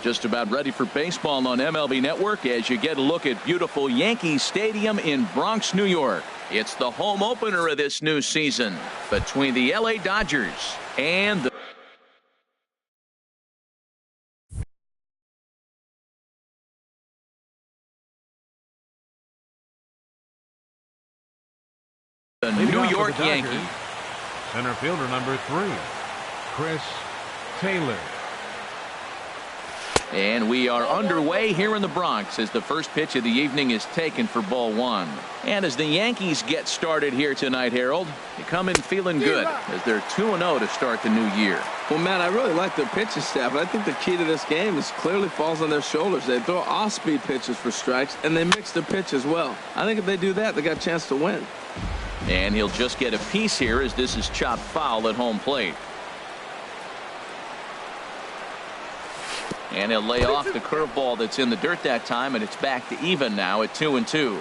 Just about ready for baseball on MLB Network as you get a look at beautiful Yankee Stadium in Bronx, New York. It's the home opener of this new season between the LA Dodgers and the New York Yankees. Center fielder number 3, Chris Taylor. And we are underway here in the Bronx as the first pitch of the evening is taken for ball 1. And as the Yankees get started here tonight, Harold, they come in feeling good as they're 2-0 to start the new year. Well, man, I really like their pitching staff, but I think the key to this game is clearly falls on their shoulders. They throw off-speed pitches for strikes, and they mix their pitch as well. I think if they do that, they got a chance to win. And he'll just get a piece here as this is chopped foul at home plate. And he'll lay off the curveball that's in the dirt that time, and it's back to even now at 2-2.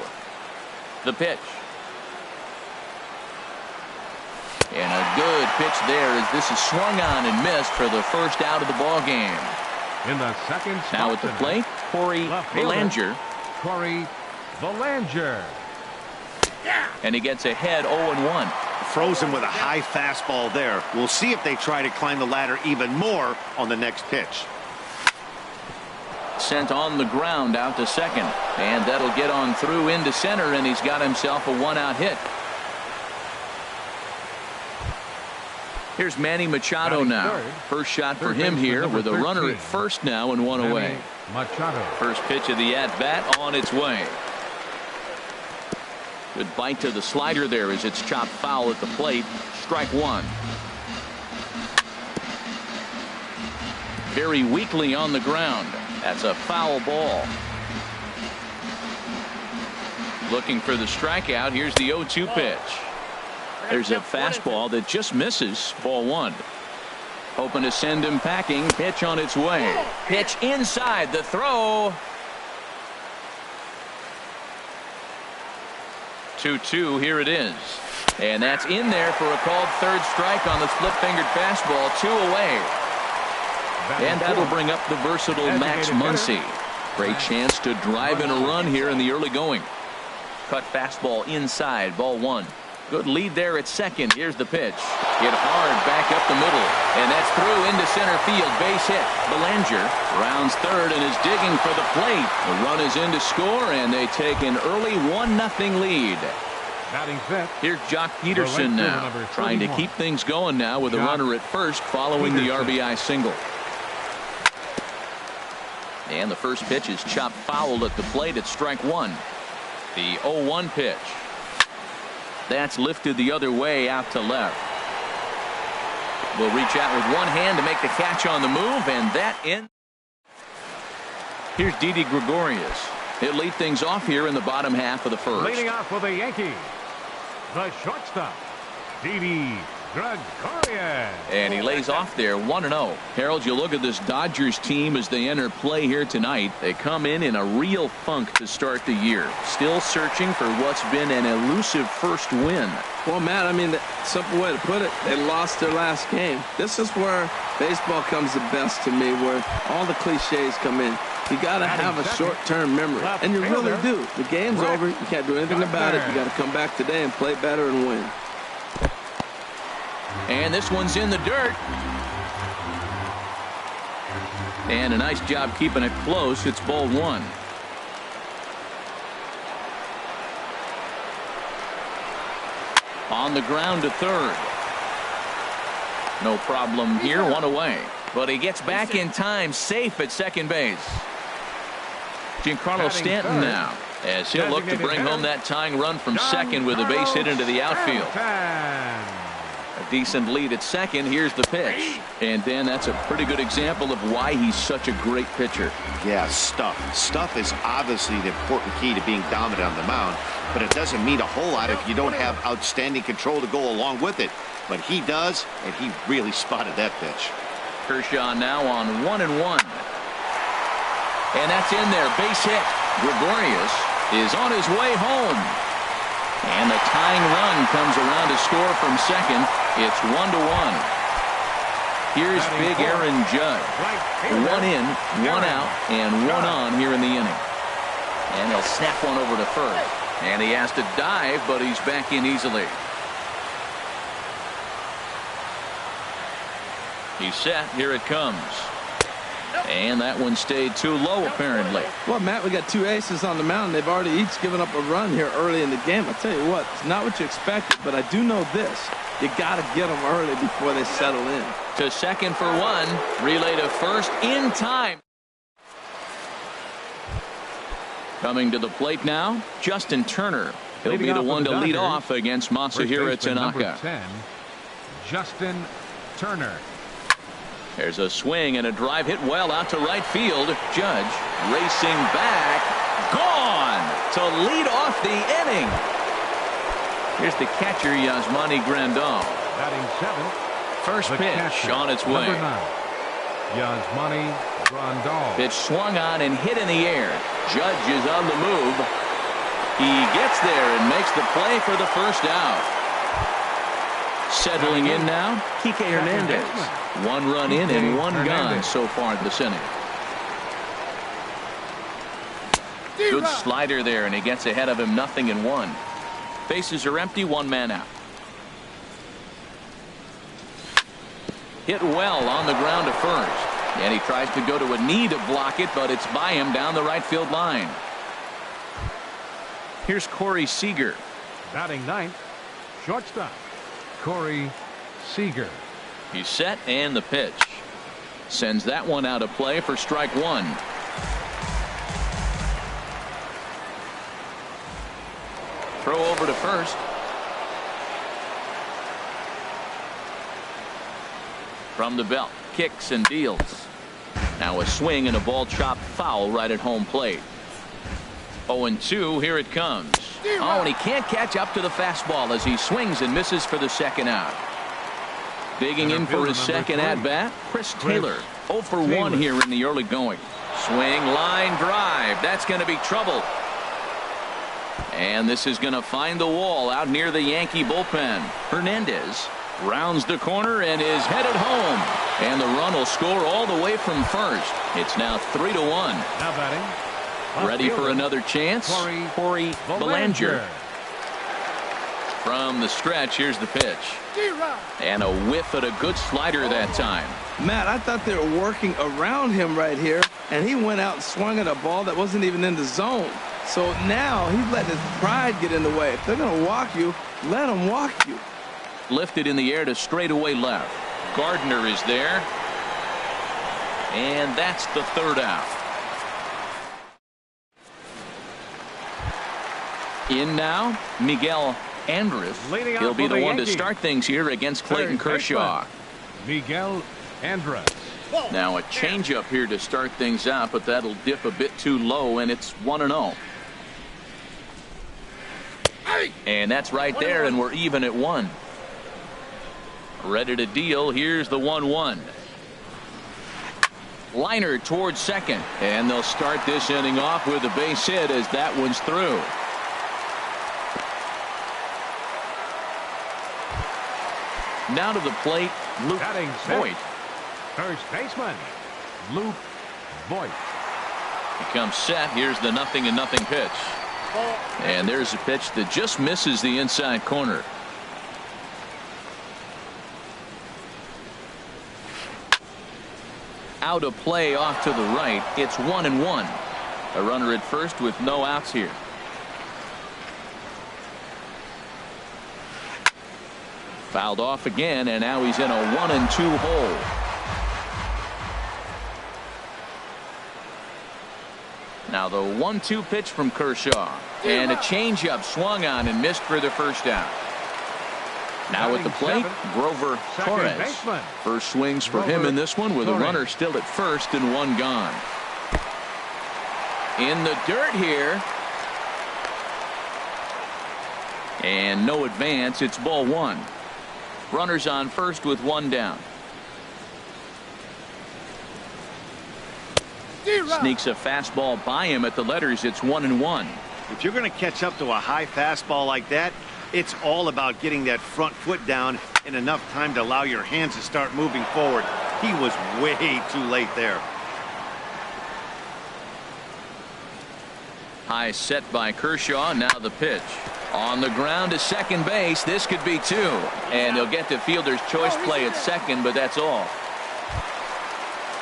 The pitch. And a good pitch there as this is swung on and missed for the first out of the ball game. In the second spot now at the plate, Corey Bellinger. Corey Bellinger. And he gets ahead 0-1. Throws him with a high fastball there. We'll see if they try to climb the ladder even more on the next pitch. Sent on the ground out to second, and that'll get on through into center, and he's got himself a 1-out hit. Here's Manny Machado now. First shot for him here with a runner at first now and 1 away. Machado. First pitch of the at-bat on its way. Good bite to the slider there as it's chopped foul at the plate. Strike 1. Very weakly on the ground. That's a foul ball. Looking for the strikeout. Here's the 0-2 pitch. There's a fastball that just misses. Ball 1. Hoping to send him packing. Pitch on its way. Pitch inside. The throw. 2-2. Here it is. And that's in there for a called third strike on the split-fingered fastball. 2 away. And that'll bring up the versatile Max Muncy. Great chance to drive in a run here in the early going. Cut fastball inside. Ball 1. Good lead there at second. Here's the pitch. Hit hard back up the middle. And that's through into center field. Base hit. Bellinger rounds third and is digging for the plate. The run is in to score, and they take an early 1-0 lead. Here's Jock Peterson now, trying to keep things going now with a runner at first following the RBI single. And the first pitch is chopped foul at the plate at strike 1. The 0-1 pitch. That's lifted the other way out to left. Will reach out with one hand to make the catch on the move, and that in. Here's Didi Gregorius. He'll lead things off here in the bottom half of the first. Leading off for the Yankees, the shortstop, Didi Gregorius. And he lays off there 1-0. Harold, you look at this Dodgers team as they enter play here tonight. They come in a real funk to start the year. Still searching for what's been an elusive first win. Well, Matt, I mean, the simple way to put it, they lost their last game. This is where baseball comes the best to me, where all the cliches come in. You got to have a short-term memory, and you really do. The game's over. You can't do anything about it. You got to come back today and play better and win. And this one's in the dirt. And a nice job keeping it close. It's ball 1. On the ground to third. No problem here. 1 away. But he gets back in time, safe at second base. Giancarlo Stanton now, as he'll look to bring home that tying run from second with a base hit into the outfield. A decent lead at second. Here's the pitch. And then that's a pretty good example of why he's such a great pitcher. Yeah, stuff. Stuff is obviously the important key to being dominant on the mound, but it doesn't mean a whole lot if you don't have outstanding control to go along with it. But he does, and he really spotted that pitch. Kershaw now on 1-1. And that's in there. Base hit. Gregorius is on his way home. And the tying run comes around to score from second. It's 1-1. Here's big Aaron Judge. One in, one out, and one on here in the inning. And he'll snap one over to first. And he has to dive, but he's back in easily. He's set. Here it comes. And that one stayed too low, apparently. Well, Matt, we got two aces on the mound. They've already each given up a run here early in the game. I'll tell you what, it's not what you expected, but I do know this. You got to get them early before they settle in. To second for one. Relay to first in time. Coming to the plate now, Justin Turner. He'll be the one to lead off against Masahiro Tanaka. 10, Justin Turner. There's a swing and a drive hit well out to right field. Judge racing back. Gone to lead off the inning. Here's the catcher, Yasmani Grandal. Batting 7th. First pitch on its way. Number 9, Yasmani Grandal. Pitch swung on and hit in the air. Judge is on the move. He gets there and makes the play for the first out. Settling in now, Kike Hernandez. One run in and one gone so far this inning. Good slider there, and he gets ahead of him, 0-1. Bases are empty, one man out. Hit well on the ground to first. And he tries to go to a knee to block it, but it's by him down the right field line. Here's Corey Seager. Batting 9th, shortstop, Corey Seager. He's set, and the pitch. Sends that one out of play for strike one. Throw over to first. From the belt, kicks and deals. Now a swing and a ball chopped foul right at home plate. 0-2, here it comes. Oh, and he can't catch up to the fastball as he swings and misses for the second out. Digging in for his second at-bat, Chris Taylor. 0 for 1 here in the early going. Swing, line drive. That's going to be trouble. And this is going to find the wall out near the Yankee bullpen. Hernandez rounds the corner and is headed home. And the run will score all the way from first. It's now 3-1. Now batting. Ready for another chance? Corey Belanger. From the stretch, here's the pitch. And a whiff at a good slider that time. Matt, I thought they were working around him right here, and he went out and swung at a ball that wasn't even in the zone. So now he's letting his pride get in the way. If they're going to walk you, let them walk you. Lifted in the air to straightaway left. Gardner is there. And that's the third out. In now, Miguel Andres. He'll be the one to start things here against Clayton Kershaw. Miguel Andres. Now a changeup here to start things out, but that'll dip a bit too low, and it's 1-0. And that's right there, and we're even at 1. Ready to deal. Here's the 1-1. Liner towards second, and they'll start this inning off with a base hit as that one's through. Now to the plate, Luke Voigt. First baseman, Luke Voigt. He comes set. Here's the 0-0 pitch. And there's a pitch that just misses the inside corner. Out of play off to the right. It's 1-1. A runner at first with no outs here. Fouled off again, and now he's in a 1-2 hole. Now the 1-2 pitch from Kershaw, and a changeup swung on and missed for the first out. Now at the plate, Grover Torres. First swings for him in this one with a runner still at first and one gone. In the dirt here. And no advance. It's ball one. Runners on first with one down. Sneaks a fastball by him at the letters. It's 1-1. If you're going to catch up to a high fastball like that, it's all about getting that front foot down in enough time to allow your hands to start moving forward. He was way too late there. High set by Kershaw. Now the pitch. On the ground to second base. This could be two. And they'll get to fielder's choice play at second, but that's all.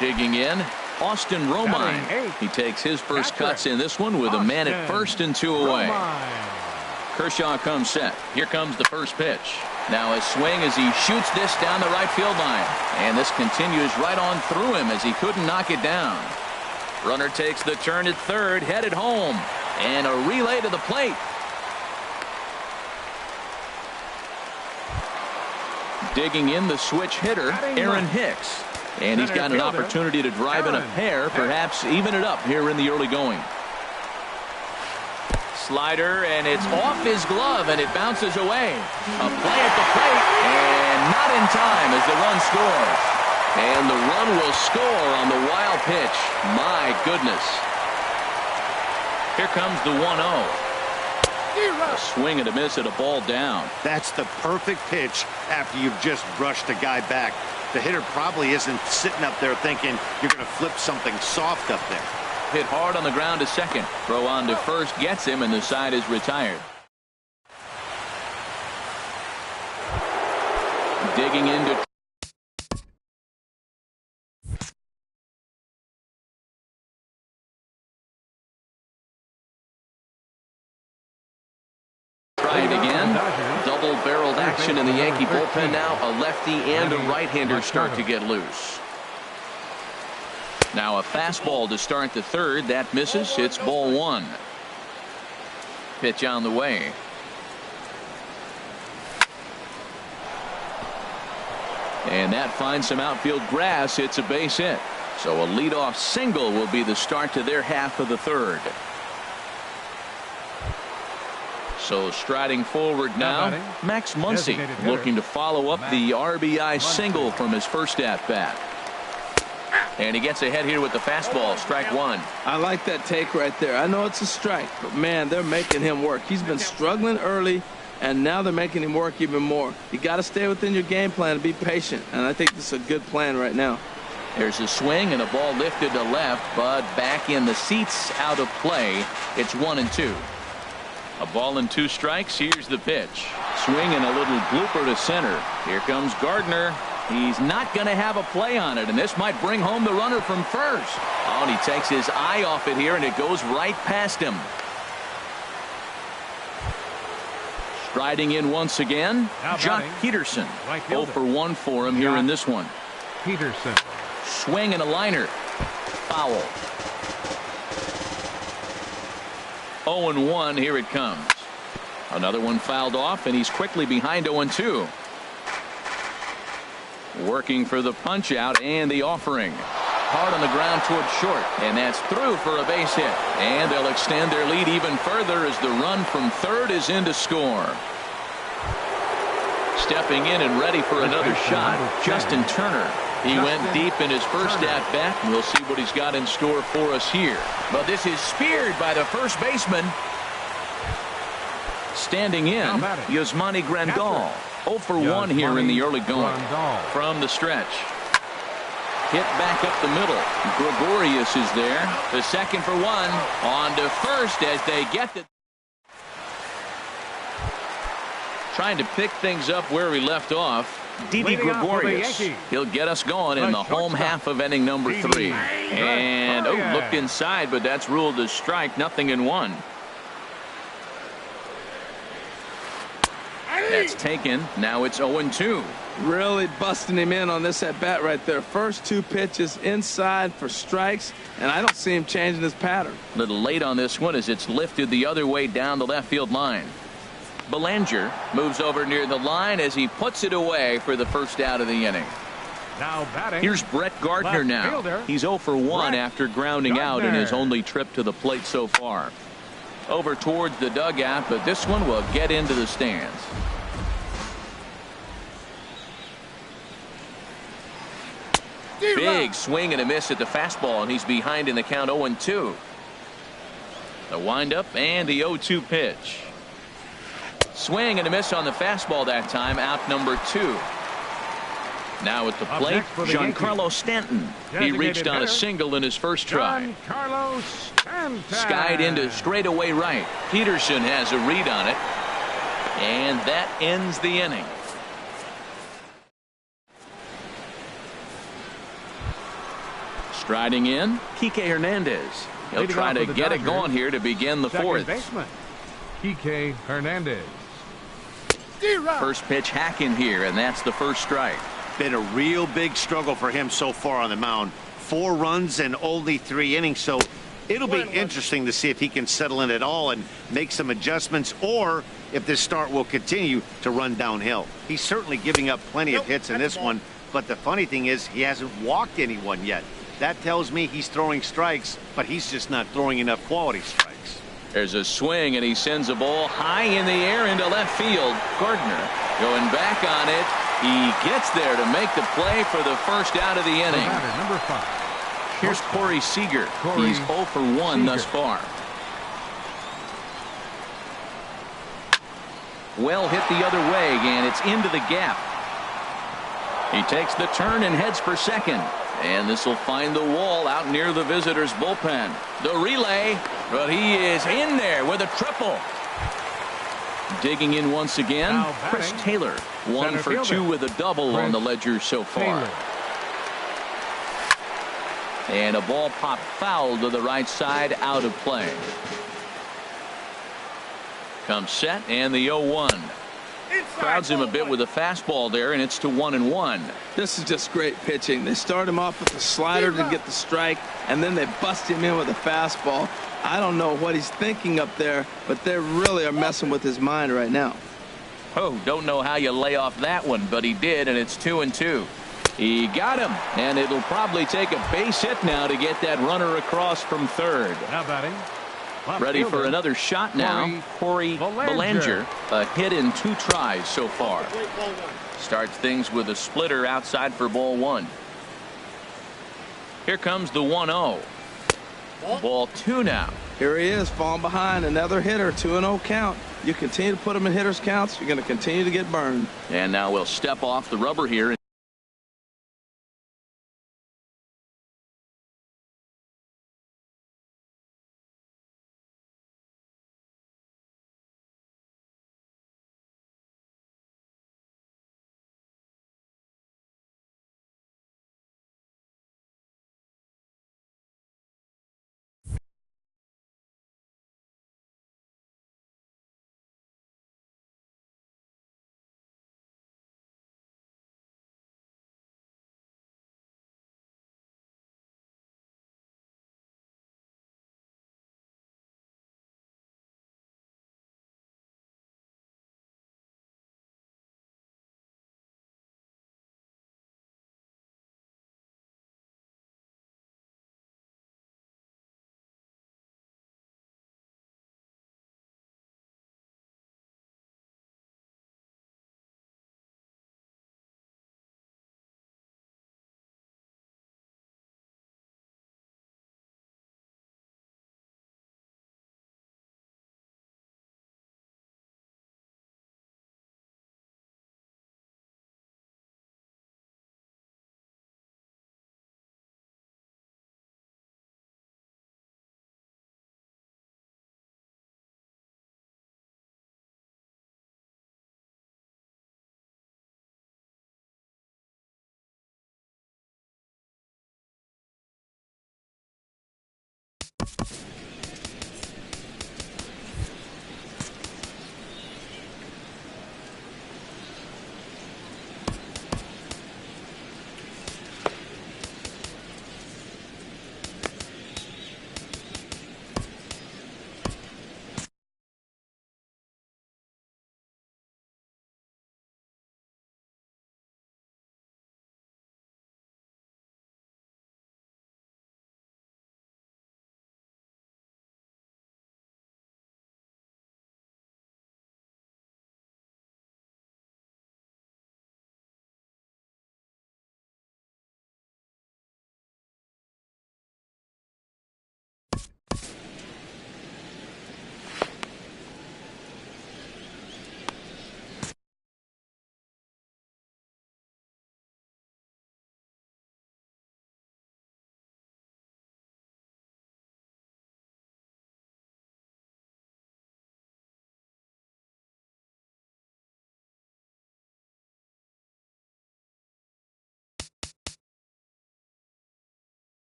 Digging in, Austin Romine. He takes his first cuts in this one with a man at first and 2 away. Kershaw comes set. Here comes the first pitch. Now a swing as he shoots this down the right field line. And this continues right on through him as he couldn't knock it down. Runner takes the turn at third, headed home. And a relay to the plate. Digging in, the switch hitter, Aaron Hicks. And he's got an opportunity to drive in a pair, perhaps even it up here in the early going. Slider, and it's off his glove, and it bounces away. A play at the plate, and not in time as the run scores. And the run will score on the wild pitch. My goodness. Here comes the 1-0. A swing and a miss at a ball down. That's the perfect pitch after you've just brushed a guy back. The hitter probably isn't sitting up there thinking you're going to flip something soft up there. Hit hard on the ground to second. Throw on to first gets him, and the side is retired. Digging into try it again. Double-barreled action in the Yankee bullpen now. A lefty and a right-hander start to get loose. Now a fastball to start the third. That misses. It's ball one. Pitch on the way. And that finds some outfield grass. It's a base hit. So a leadoff single will be the start to their half of the third. So striding forward now, Max Muncy looking to follow up the RBI single from his first at-bat. And he gets ahead here with the fastball. Strike one. I like that take right there. I know it's a strike, but man, they're making him work. He's been struggling early, and now they're making him work even more. You got to stay within your game plan and be patient, and I think this is a good plan right now. There's a swing and a ball lifted to left, but back in the seats, out of play. It's 1-2. A ball and 2 strikes. Here's the pitch. Swing and a little blooper to center. Here comes Gardner. He's not going to have a play on it, and this might bring home the runner from first. Oh, and he takes his eye off it here, and it goes right past him. Striding in once again, Jock Peterson. 0 for 1 for him here in this one. Peterson. Swing and a liner. Foul. 0-1. Here it comes. Another one fouled off, and he's quickly behind 0-2. Working for the punch out and the offering. Hard on the ground towards short, and that's through for a base hit. And they'll extend their lead even further as the run from third is in to score. Stepping in and ready for another shot, Justin Turner. He went deep in his first at-bat, and we'll see what he's got in store for us here. But this is speared by the first baseman. Standing in, Yasmani Grandal. 0 for 1 here in the early going. From the stretch. Hit back up the middle. Gregorius is there. The second for 1. On to first as they get the... Trying to pick things up where he left off. Didi Gregorius. He'll get us going in the home half of inning number 3. And, looked inside, but that's ruled a strike. 0-1. That's taken. Now it's 0-2. Really busting him in on this at-bat right there. First 2 pitches inside for strikes, and I don't see him changing his pattern. A little late on this one as it's lifted the other way down the left field line. Belanger moves over near the line as he puts it away for the first out of the inning. Now batting. Here's Brett Gardner now. Fielder. He's 0 for 1 after grounding out in his Gardner. only trip to the plate so far. Over towards the dugout, but this one will get into the stands. Big swing and a miss at the fastball, and he's behind in the count 0-2. The windup and the 0-2 pitch. Swing and a miss on the fastball that time, out number 2. Now at the plate, Giancarlo Stanton. He reached on a single in his first try. Giancarlo Stanton. Skied into straightaway right. Peterson has a read on it. And that ends the inning. Striding in, Kike Hernandez. He'll try to get it going here to begin the fourth. Kike Hernandez. First pitch hacking here, and that's the first strike. Been a real big struggle for him so far on the mound. 4 runs and only 3 innings, so it'll be interesting to see if he can settle in at all and make some adjustments, or if this start will continue to run downhill. He's certainly giving up plenty of hits in this one, but the funny thing is he hasn't walked anyone yet. That tells me he's throwing strikes, but he's just not throwing enough quality strikes. There's a swing, and he sends a ball high in the air into left field. Gardner going back on it. He gets there to make the play for the first out of the inning. Number 5. Here's Corey Seager. He's 0 for 1 thus far. Well hit the other way, and it's into the gap. He takes the turn and heads for second. And this will find the wall out near the visitors' bullpen. The relay, but he is in there with a triple. Digging in once again, Chris Taylor. 1 for 2 with a double on the ledger so far. And a ball popped foul to the right side, out of play. Comes set, and the 0-1. Crowds him a bit with a fastball there, and it's to 1-1. This is just great pitching. They start him off with a slider to get the strike, and then they bust him in with a fastball. I don't know what he's thinking up there, but they really are messing with his mind right now. Oh, don't know how you lay off that one, but he did, and it's 2-2. He got him, and it'll probably take a base hit now to get that runner across from third. Now batting. Ready for another shot now. Corey Belanger. A hit in 2 tries so far. Starts things with a splitter outside for ball 1. Here comes the 1-0. Ball 2 now. Here he is, falling behind, another hitter, 2-0 count. You continue to put him in hitters' counts, you're going to continue to get burned. And now we'll step off the rubber here.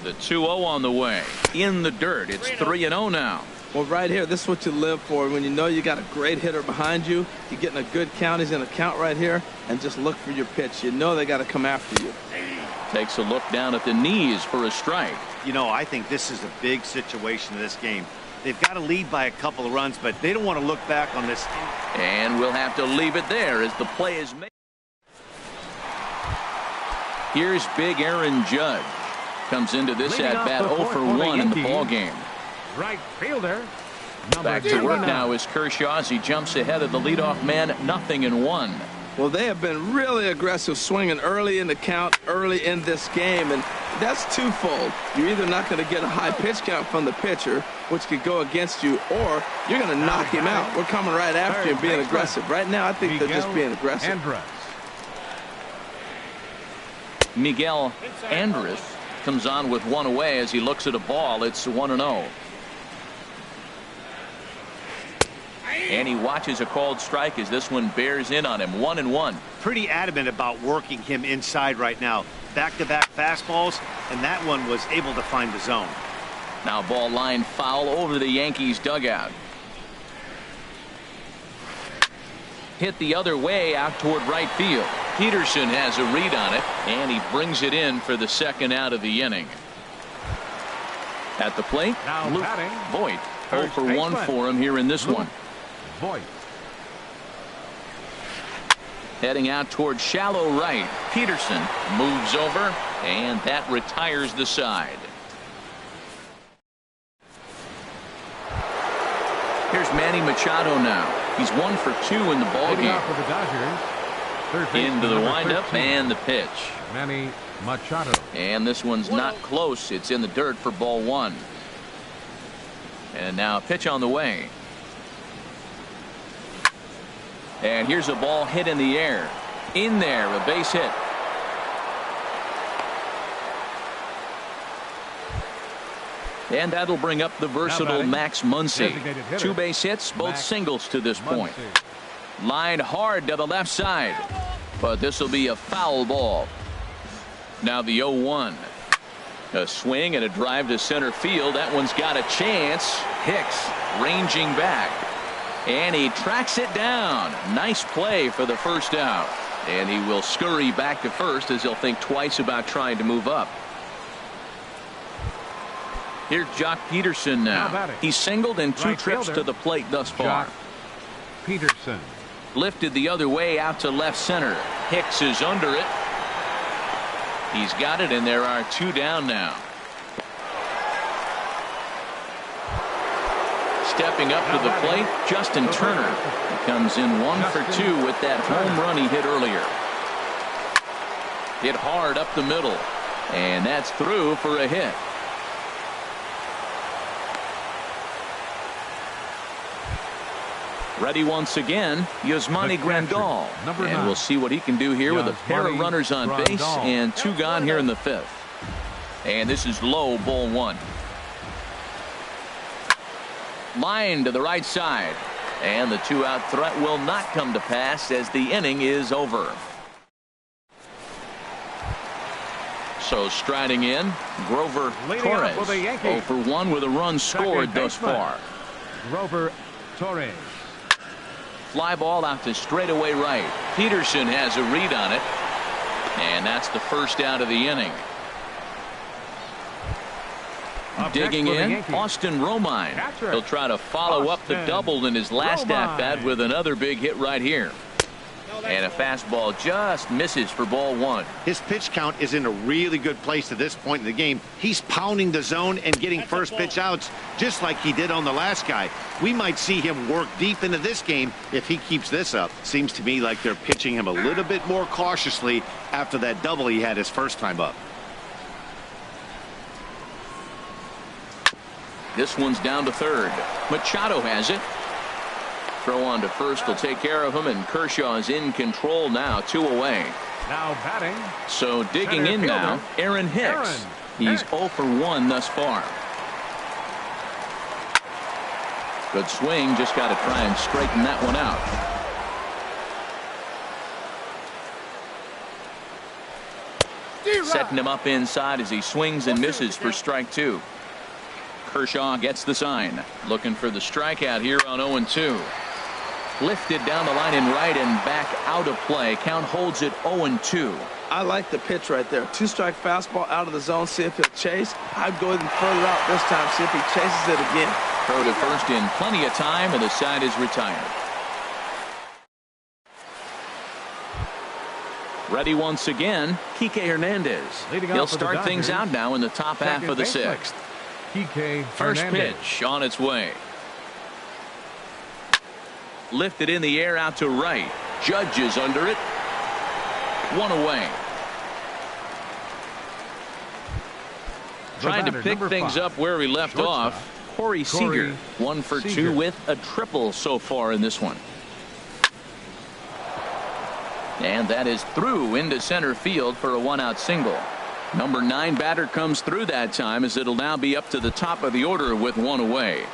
The 2-0 on the way. In the dirt. It's 3-0 now. Well, right here, this is what you live for. When you know you got a great hitter behind you, you're getting a good count. He's going to count right here, and just look for your pitch. You know they got to come after you. Takes a look down at the knees for a strike. You know, I think this is a big situation in this game. They've got to lead by a couple of runs, but they don't want to look back on this. And we'll have to leave it there as the play is made. Here's big Aaron Judge. Comes into this at-bat 0 for 1 in the ball game. Right fielder. Back to work now is Kershaw as he jumps ahead of the leadoff man, 0-1. Well, they have been really aggressive swinging early in the count, early in this game, and that's twofold. You're either not going to get a high pitch count from the pitcher, which could go against you, or you're going to knock him out. We're coming right after you and being aggressive. Right now, I think they're just being aggressive. Miguel Andres comes on with one away as he looks at a ball. It's 1-0. And he watches a called strike as this one bears in on him. 1-1. Pretty adamant about working him inside right now. Back-to-back fastballs, and that one was able to find the zone. Now ball line foul over the Yankees dugout. Hit the other way out toward right field. Peterson has a read on it, and he brings it in for the second out of the inning. At the plate, Luke Voit. 0 for 1 for him here in this one. Voit. Heading out toward shallow right. Peterson moves over, and that retires the side. Here's Manny Machado now. He's 1 for 2 in the ball game. Into the windup and the pitch. Manny Machado. And this one's not close. It's in the dirt for ball 1. And now a pitch on the way. And here's a ball hit in the air. In there, a base hit. And that'll bring up the versatile Max Muncy. 2 base hits, both singles to this point. Lined hard to the left side. But this will be a foul ball. Now the 0-1. A swing and a drive to center field. That one's got a chance. Hicks ranging back. And he tracks it down. Nice play for the first out. And he will scurry back to first as he'll think twice about trying to move up. Here's Jock Peterson now. He's singled in 2 trips to the plate thus far. Peterson. Lifted the other way out to left center. Hicks is under it. He's got it, and there are 2 down now. Stepping up to the plate, Justin Turner. He comes in 1 for 2 with that home run he hit earlier. Hit hard up the middle, and that's through for a hit. Ready once again, Yasmani Grandal. And we'll see what he can do here with a pair of runners on base and 2 gone here in the 5th. And this is low, ball 1. Line to the right side. And the 2-out threat will not come to pass as the inning is over. So striding in, Grover Torres. 0 for 1 with a run scored thus far. Grover Torres. Fly ball out to straightaway right. Peterson has a read on it. And that's the first out of the inning. Digging in, Austin Romine. He'll try to follow up the double in his last at-bat with another big hit right here. And a fastball just misses for ball 1. His pitch count is in a really good place at this point in the game. He's pounding the zone and getting first pitch outs just like he did on the last guy. We might see him work deep into this game if he keeps this up. Seems to me like they're pitching him a little bit more cautiously after that double he had his first time up. This one's down to third. Machado has it. Throw on to first will take care of him, and Kershaw is in control now, 2 away. Now batting. So digging in now, Aaron Hicks. He's 0 for 1 thus far. Good swing, just got to try and straighten that one out. Setting him up inside as he swings and misses for strike two. Kershaw gets the sign. Looking for the strikeout here on 0-2. Lifted down the line in right and back out of play. Count holds it 0-2. I like the pitch right there. 2-strike fastball out of the zone. See if he'll chase. I'd go even further out this time. See if he chases it again. Throw to first in plenty of time, and the side is retired. Ready once again, Kike Hernandez. He'll start things out now in the top half of the sixth. First pitch on its way. Lifted in the air out to right. Judge is under it. One away. Trying to pick things up where he left off. Corey Seager, 1 for 2 with a triple so far in this one. And that is through into center field for a 1-out single. Number 9 batter comes through that time, as it'll now be up to the top of the order with 1 away.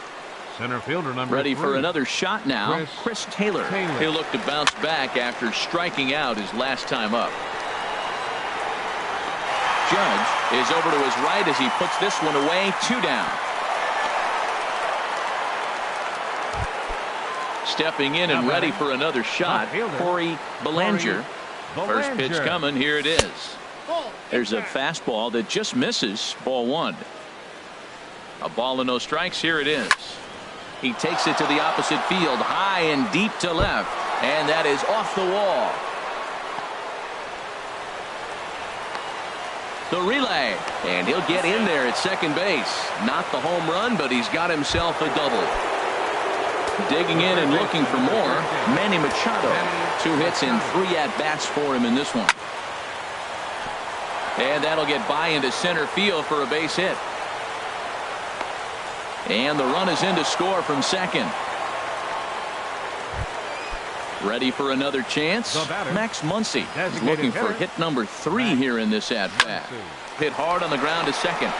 Center fielder number Ready 3. for another shot now. Chris Taylor. He'll look to bounce back after striking out his last time up. Judge is over to his right as he puts this one away. 2 down. Stepping in and ready for another shot, Corey Belanger. First pitch coming. Here it is. There's a fastball that just misses. Ball 1. A ball and no strikes. Here it is. He takes it to the opposite field, high and deep to left, and that is off the wall. The relay, and he'll get in there at second base. Not the home run, but he's got himself a double. Digging in and looking for more, Manny Machado. 2 hits and 3 at-bats for him in this one. And that'll get by into center field for a base hit. And the run is in to score from second. Ready for another chance. Max Muncy is looking for hit number 3 here in this at-bat. Hit hard on the ground to second.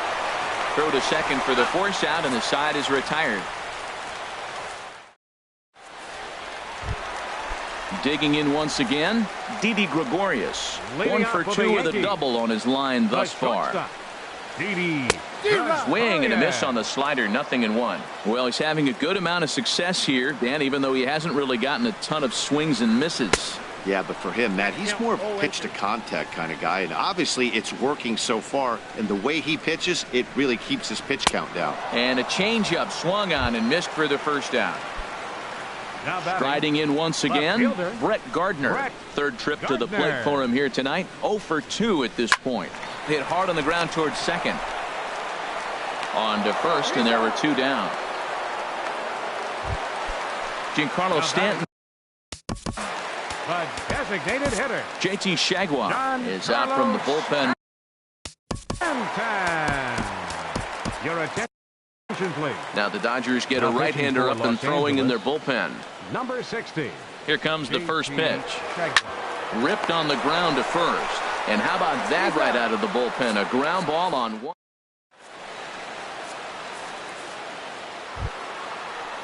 Throw to second for the force out, and the side is retired. Digging in once again, Didi Gregorius. 1 for 2 with a double on his line thus far. Swing and a miss on the slider, 0-1. Well, he's having a good amount of success here, Dan, even though he hasn't really gotten a ton of swings and misses. Yeah, but for him, Matt, he's more of a pitch to contact kind of guy, and obviously it's working so far, and the way he pitches, it really keeps his pitch count down. And a changeup swung on and missed for the first down. Striding in once again, Brett Gardner. Third trip to the plate for him here tonight. 0 for 2 at this point. Hit hard on the ground towards second. On to first, and there were 2 down. Giancarlo Stanton. The designated hitter. JT Shagwa is out from the bullpen. Your attention, please. Now the Dodgers get a right-hander up and throwing in their bullpen. Number 60. Here comes the first pitch. Ripped on the ground to first. And how about that right out of the bullpen? A ground ball on 1.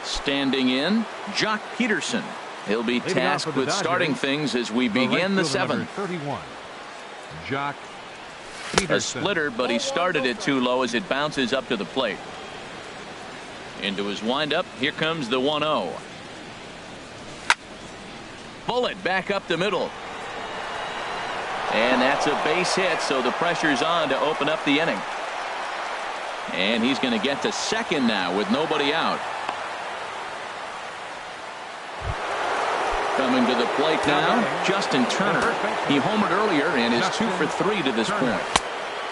Standing in, Jock Peterson. He'll be tasked with starting things as we begin the 7th. 31. Jock Peterson. A splitter, but he started it too low as it bounces up to the plate. Into his windup, here comes the 1-0. Bullet back up the middle. And that's a base hit, so the pressure's on to open up the inning. And he's going to get to second now with nobody out. Coming to the plate now, Justin Turner. He homered earlier and is 2 for 3 to this point.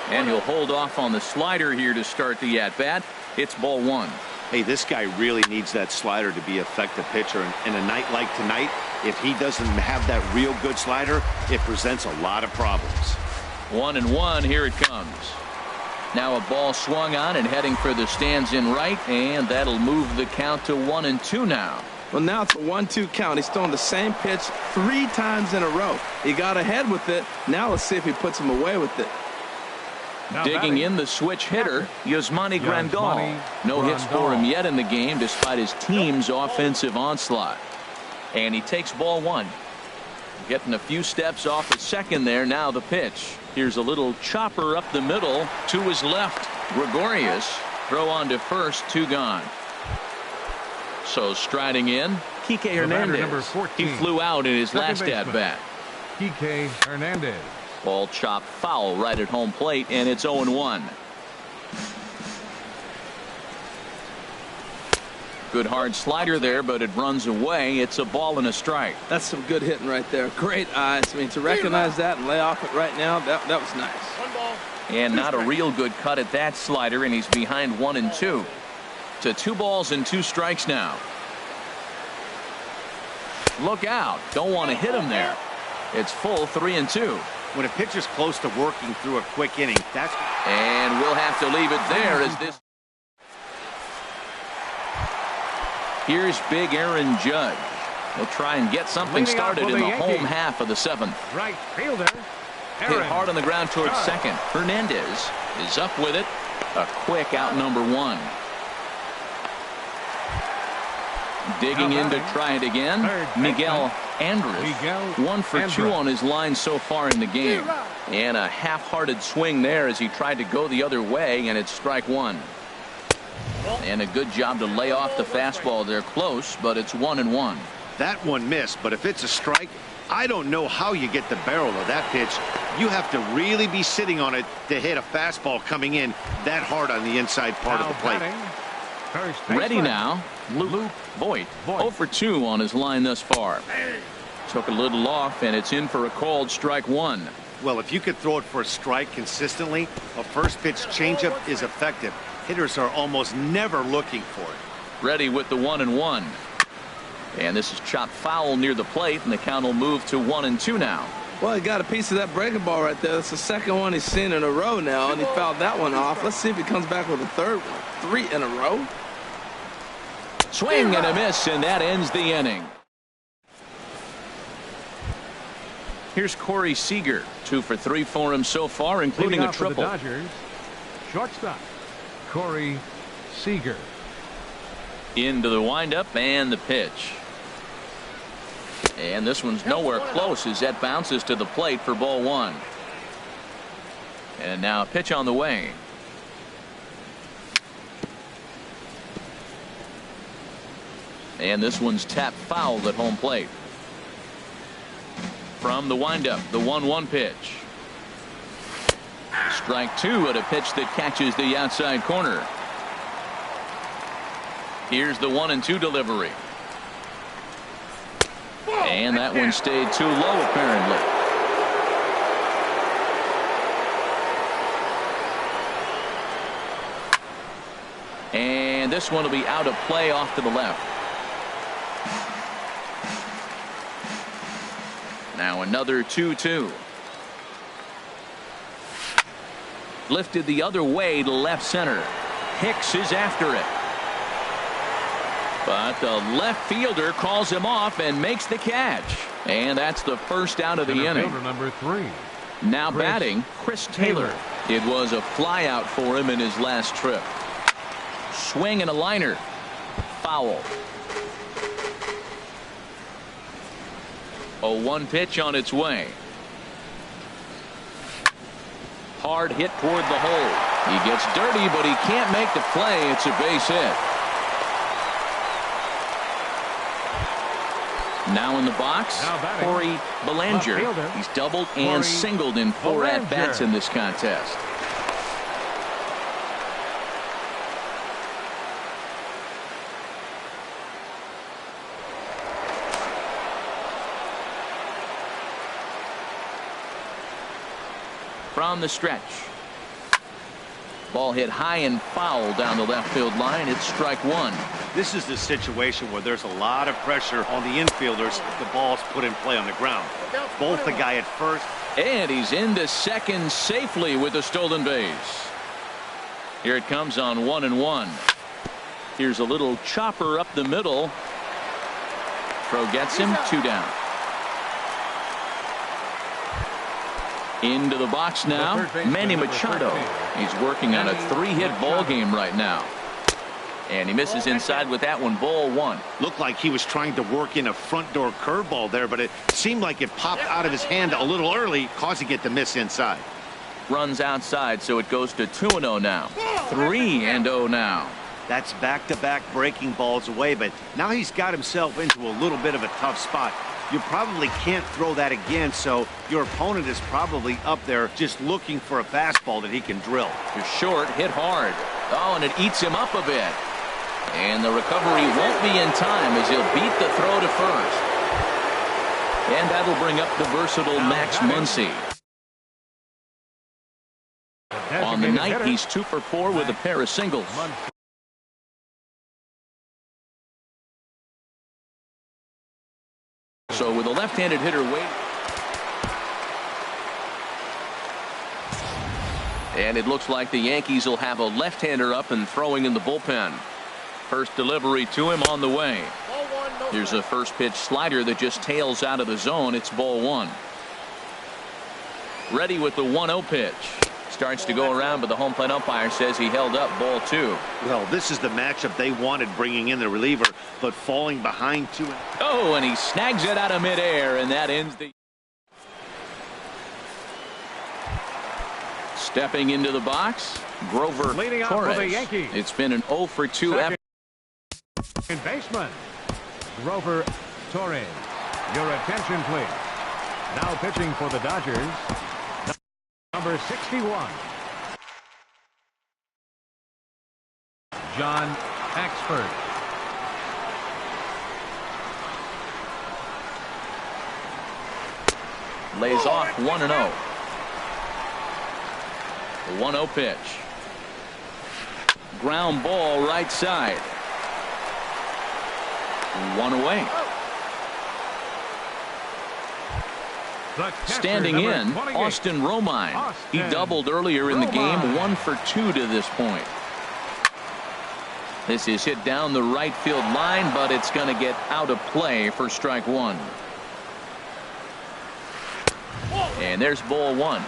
And he'll hold off on the slider here to start the at-bat. It's ball 1. Hey, this guy really needs that slider to be an effective pitcher. And a night like tonight, if he doesn't have that real good slider, it presents a lot of problems. 1-1, here it comes. Now a ball swung on and heading for the stands in right, and that'll move the count to 1-2 now. Well, now it's a 1-2 count. He's thrown the same pitch 3 times in a row. He got ahead with it. Now let's see if he puts him away with it. Digging in the switch hitter, Yasmani Grandal. No hits for him yet in the game despite his team's offensive onslaught. And he takes ball 1. Getting a few steps off the second there. Now the pitch. Here's a little chopper up the middle to his left. Gregorius throw on to first, 2 gone. So striding in, Kike Hernandez. Number 14, he flew out in his last at bat. Kike Hernandez. Ball chopped foul right at home plate, and it's 0-1. Good hard slider there, but it runs away. It's a ball and a strike. That's some good hitting right there. Great eyes. I mean, to recognize that and lay off it right now, that was nice. And not a real good cut at that slider, and he's behind 1-2. To 2 balls and 2 strikes now. Look out. Don't want to hit him there. It's full 3-2. When a pitcher's close to working through a quick inning, that's... And we'll have to leave it there as this... Here's big Aaron Judge. He'll try and get something started in the home half of the 7th. Right fielder. Hit hard on the ground towards second. Hernandez is up with it. A quick out number 1. Digging in to try it again. Miguel Andres. 1 for 2 on his line so far in the game. And a half-hearted swing there as he tried to go the other way, and it's strike 1. And a good job to lay off the fastball. They're close, but it's 1-1. That one missed, but if it's a strike, I don't know how you get the barrel of that pitch. You have to really be sitting on it to hit a fastball coming in that hard on the inside part of the plate. Ready now, Luke Voit. 0 for 2 on his line thus far. Took a little off, and it's in for a called strike 1. Well, if you could throw it for a strike consistently, a first pitch changeup is effective. Hitters are almost never looking for it. Ready with the 1-1. And this is chopped foul near the plate, and the count will move to 1-2 now. Well, he got a piece of that breaking ball right there. That's the second one he's seen in a row now, and he fouled that one off. Let's see if he comes back with a third one. 3 in a row. Swing and a miss, and that ends the inning. Here's Corey Seager. 2 for 3 for him so far, including a triple. The Dodgers, shortstop Corey Seager. Into the windup and the pitch. And this one's nowhere close as that bounces to the plate for ball 1. And now a pitch on the way. And this one's tapped foul at home plate. From the windup, the 1-1 pitch. Strike 2 at a pitch that catches the outside corner. Here's the 1-2 delivery. And that one stayed too low, apparently. And this one will be out of play off to the left. Now another 2-2. Lifted the other way to left center. Hicks is after it. But the left fielder calls him off and makes the catch. And that's the first out of the inning. Number 3. Now batting, Chris Taylor. It was a fly out for him in his last trip. Swing and a liner. Foul. A 1 pitch on its way. Hard hit toward the hole. He gets dirty, but he can't make the play. It's a base hit. Now in the box, Corey Belanger. He's doubled and singled in 4 at-bats in this contest. From the stretch. Ball hit high and foul down the left field line. It's strike 1. This is the situation where there's a lot of pressure on the infielders if the ball's put in play on the ground. Both the guy at first. And he's into second safely with a stolen base. Here it comes on 1-1. Here's a little chopper up the middle. Throw gets him, 2 down. Into the box now, Manny Machado. He's working on a 3-hit ball game right now. And he misses inside with that one. Ball one. Looked like he was trying to work in a front door curveball there, but it seemed like it popped out of his hand a little early, causing it to miss inside. Runs outside, so it goes to 2-0 now. 3-0 now. That's back-to-back breaking balls away, but now he's got himself into a little bit of a tough spot. You probably can't throw that again, so your opponent is probably up there just looking for a fastball that he can drill. You're short, hit hard. Oh, and it eats him up a bit. And the recovery won't be in time as he'll beat the throw to first. And that'll bring up the versatile Max Muncy. On the night, he's 2 for 4 with a pair of singles. So with a left-handed hitter waiting. And it looks like the Yankees will have a left-hander up and throwing in the bullpen. First delivery to him on the way. Here's a first pitch slider that just tails out of the zone. It's ball one. Ready with the 1-0 pitch. Starts to go around, but the home plate umpire says he held up. Ball two. Well, this is the matchup they wanted, bringing in the reliever, but falling behind 2. Oh, and he snags it out of midair, and that ends the. Stepping into the box, Grover Leading off Torres. for the Yankees. It's been an 0 for 2 Second effort. in baseman, Grover Torres. Your attention, please. Now pitching for the Dodgers, number 61, John Axford. Lays off 1-0. The 1-0 pitch. Ground ball right side. 1 away. Standing in, Austin Romine. He doubled earlier in the game, 1 for 2 to this point. This is hit down the right field line, but it's going to get out of play for strike one. And there's ball one.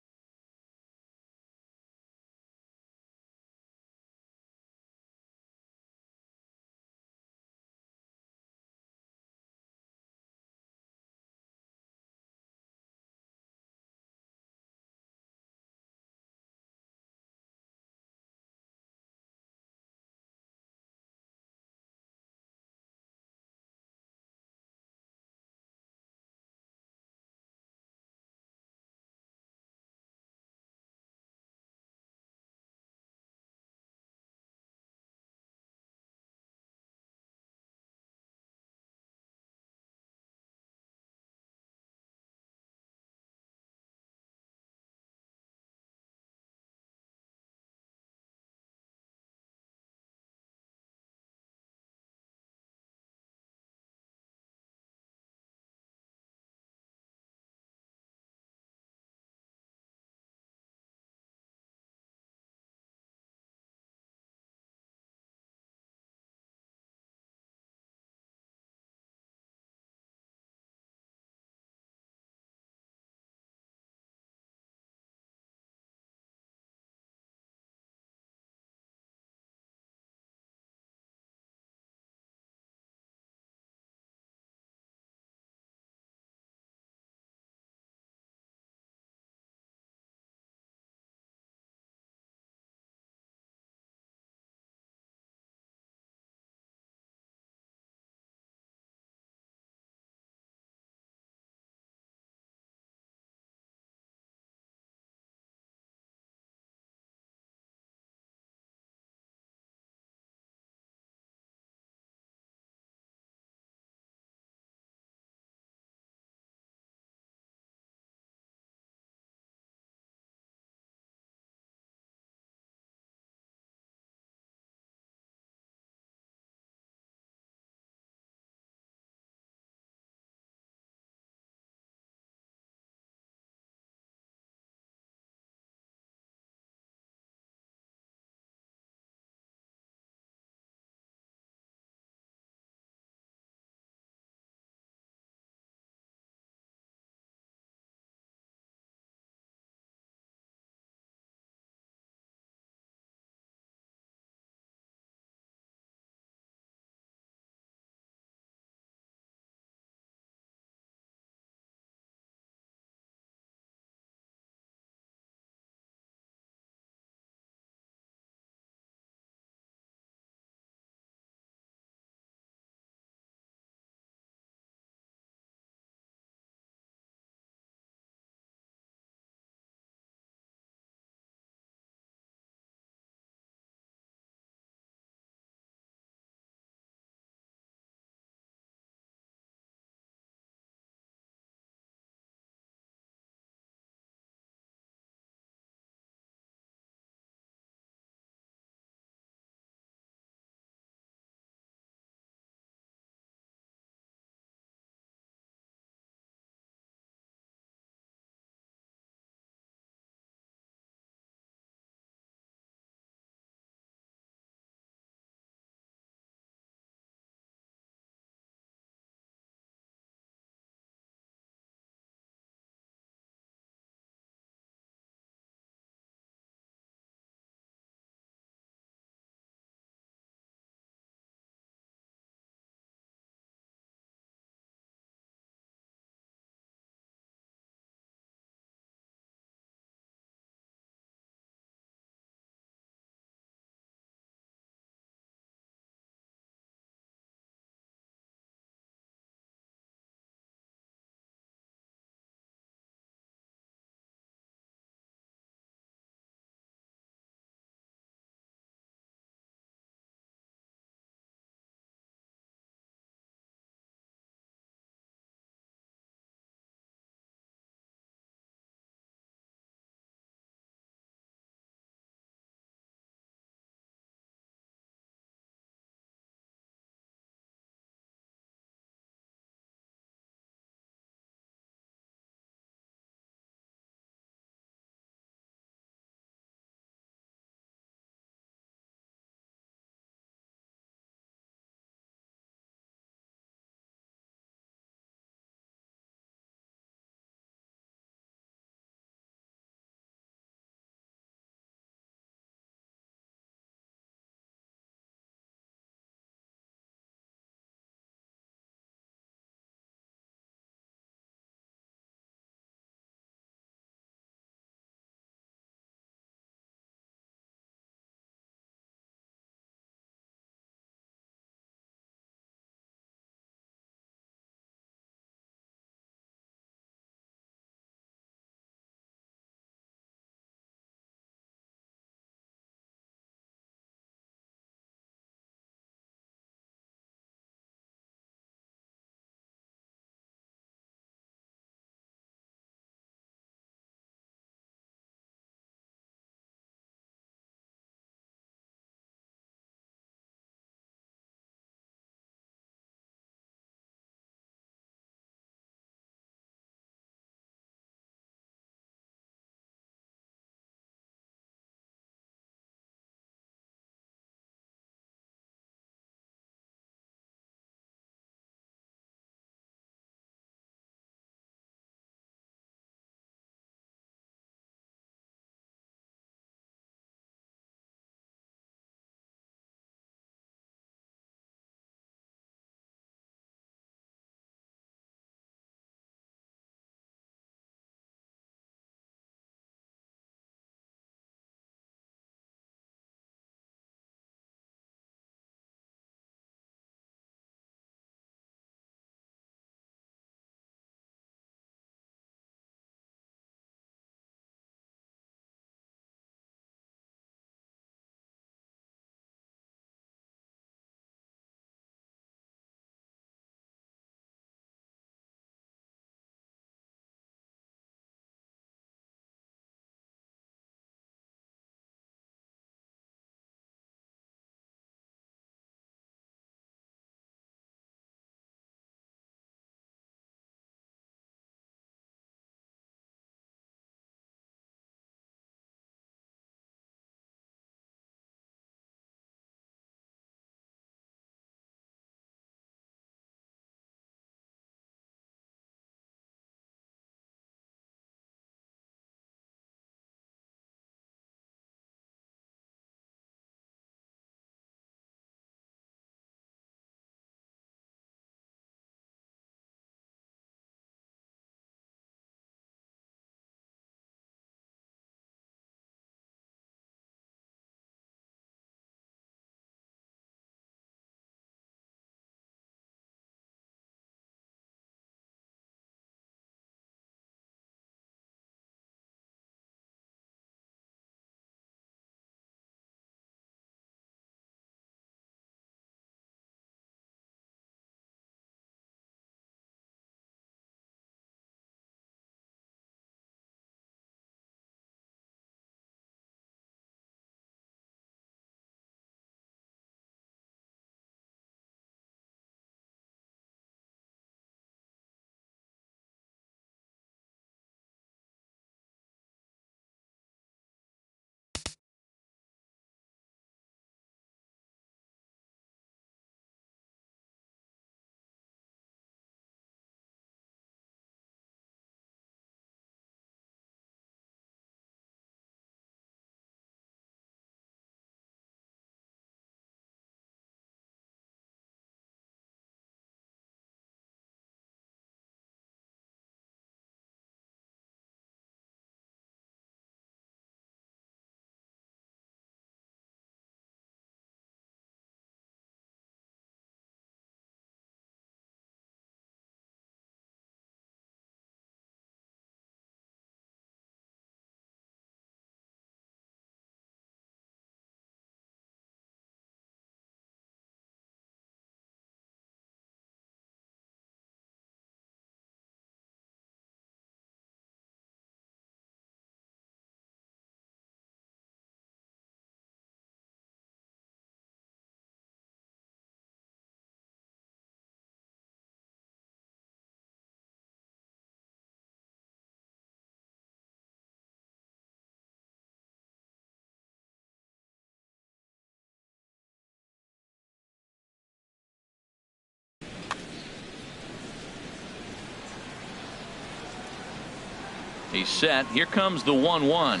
He's set. Here comes the 1-1.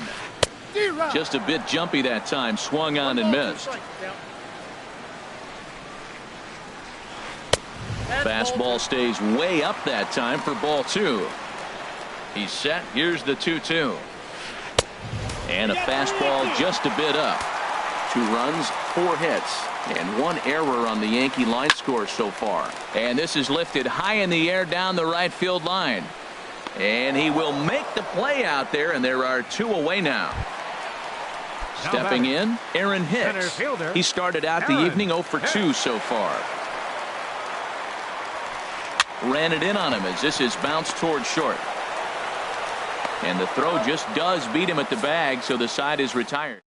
Just a bit jumpy that time. Swung on and missed. Fastball stays way up that time for ball 2. He's set. Here's the 2-2. And a fastball just a bit up. 2 runs, 4 hits, and 1 error on the Yankee line score so far. And this is lifted high in the air down the right field line. And he will make the play out there, and there are 2 away now. Stepping in, Aaron Hicks. He started out the evening 0 for 2 so far. Ran it in on him as this is bounced toward short. And the throw just does beat him at the bag, so the side is retired.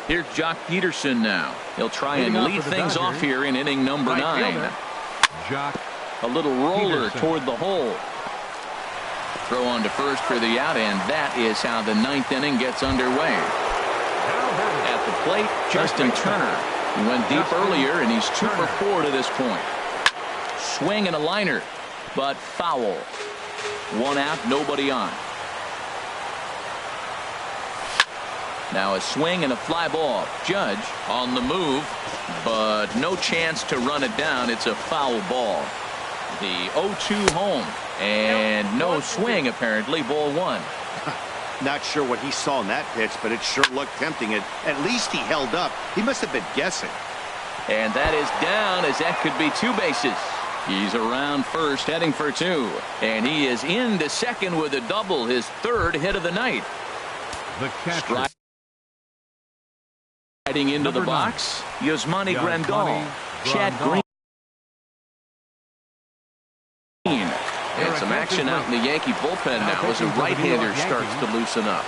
Here's Jock Peterson now. He'll try and lead things off here in inning number 9. A little roller toward the hole. Throw on to first for the out, and that is how the 9th inning gets underway. At the plate, Justin Turner. He went deep earlier, and he's 2 for 4 to this point. Swing and a liner, but foul. 1 out, nobody on. Now a swing and a fly ball. Judge on the move, but no chance to run it down. It's a foul ball. The 0-2 home, and no swing apparently. Ball 1. Not sure what he saw in that pitch, but it sure looked tempting. At least he held up. He must have been guessing. And that is down, as that could be 2 bases. He's around first, heading for 2. And he is into second with a double, his 3rd hit of the night. Striding into the box, Yasmani Grandal. Chad Green. And some action out in the Yankee bullpen now as a right-hander starts to loosen up.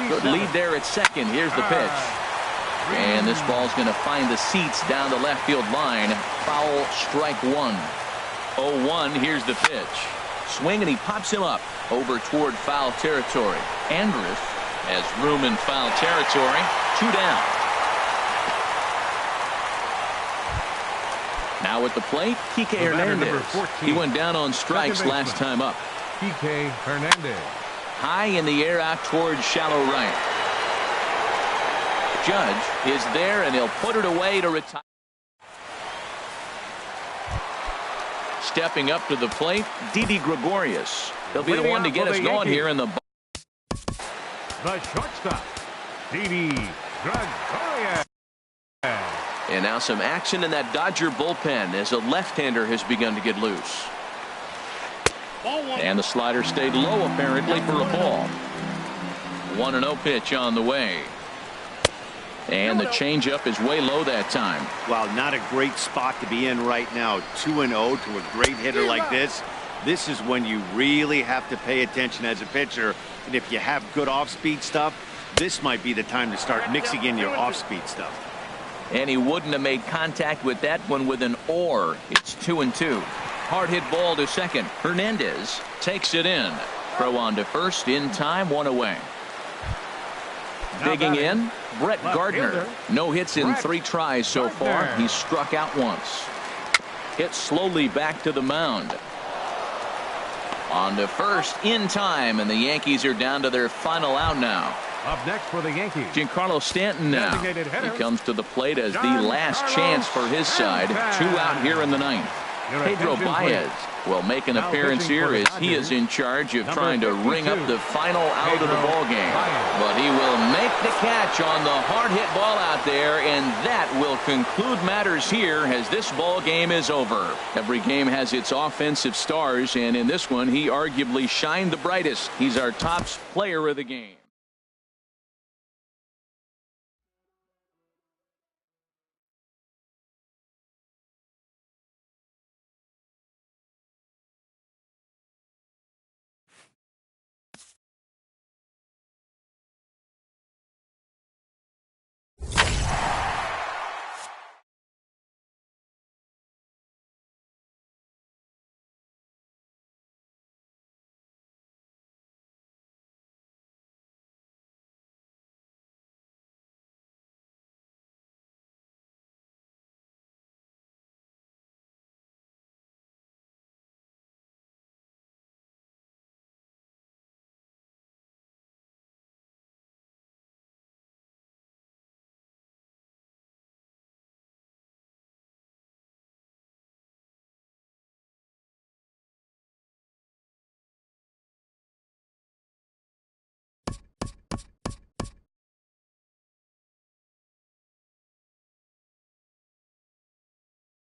Good lead there at second. Here's the pitch. And this ball's going to find the seats down the left field line. Foul, strike 1. 0-1. Here's the pitch. Swing, and he pops him up over toward foul territory. Andrus has room in foul territory. 2 down. Now at the plate, Kike Hernandez. He went down on strikes last time up. Kike Hernandez. High in the air out towards shallow right. Judge is there, and he'll put it away to retire. Stepping up to the plate, Didi Gregorius. He'll be the one to get us going here in the. The shortstop, Didi Gregorius. And now some action in that Dodger bullpen as a left-hander has begun to get loose. And the slider stayed low apparently for a ball. 1-0 pitch on the way. And the changeup is way low that time. Wow, not a great spot to be in right now. 2-0 to a great hitter like this. This is when you really have to pay attention as a pitcher. And if you have good off-speed stuff, this might be the time to start mixing in your off-speed stuff. And he wouldn't have made contact with that one with an or. It's 2-2. Hard hit ball to second. Hernandez takes it in. Throw on to first in time. 1 away. Digging in, Brett Gardner. No hits in 3 tries so far. He's struck out once. Hit slowly back to the mound. On to first in time, and the Yankees are down to their final out now. Up next for the Yankees, Giancarlo Stanton now. He comes to the plate as the last chance for his side. 2 out here in the 9th. Pedro Baez will make an appearance here as he is in charge of trying to ring up the final out of the ball game. But he will make the catch on the hard hit ball out there, and that will conclude matters here as this ball game is over. Every game has its offensive stars, and in this one he arguably shined the brightest. He's our top player of the game.